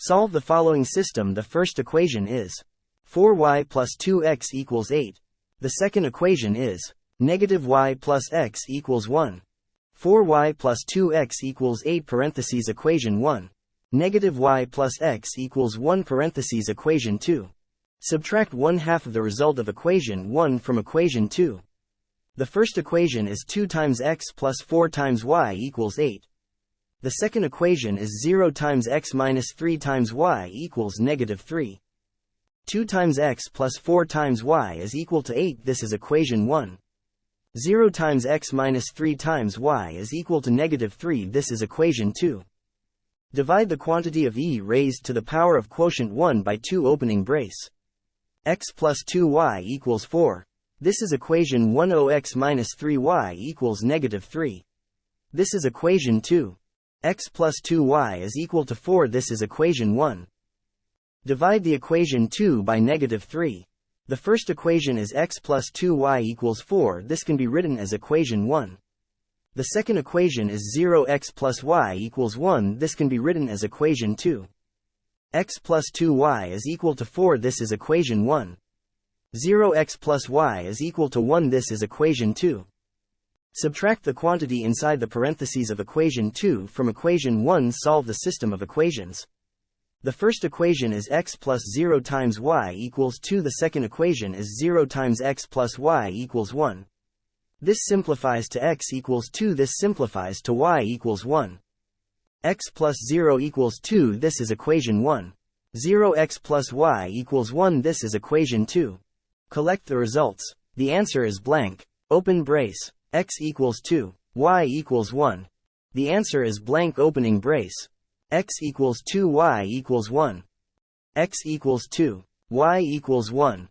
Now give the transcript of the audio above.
Solve the following system. The first equation is 4y plus 2x equals 8. The second equation is negative y plus x equals 1. 4y plus 2x equals 8 parentheses equation 1. Negative y plus x equals 1 parentheses equation 2. Subtract 1/2 of the result of equation 1 from equation 2. The first equation is 2 times x plus 4 times y equals 8. The second equation is 0 times x minus 3 times y equals negative 3. 2 times x plus 4 times y is equal to 8. This is equation 1. 0 times x minus 3 times y is equal to negative 3. This is equation 2. Divide the quantity of e raised to the power of quotient 1 by 2 opening brace. X plus 2y equals 4. This is equation 1. 0x minus 3y equals negative 3. This is equation 2. X plus 2y is equal to 4. This is equation 1. Divide the equation 2 by negative 3. The first equation is x plus 2y equals 4. This can be written as equation 1. The second equation is 0x plus y equals 1. This can be written as equation 2. X plus 2y is equal to 4. This is equation 1. 0x plus y is equal to 1. This is equation 2. Subtract the quantity inside the parentheses of equation 2 from equation 1. Solve the system of equations. The first equation is x plus 0 times y equals 2. The second equation is 0 times x plus y equals 1. This simplifies to x equals 2. This simplifies to y equals 1. X plus 0 equals 2. This is equation 1. 0x plus y equals 1. This is equation 2. Collect the results. The answer is blank. Open brace. X equals 2. Y equals 1. The answer is blank opening brace. X equals 2. Y equals 1. X equals 2. Y equals 1.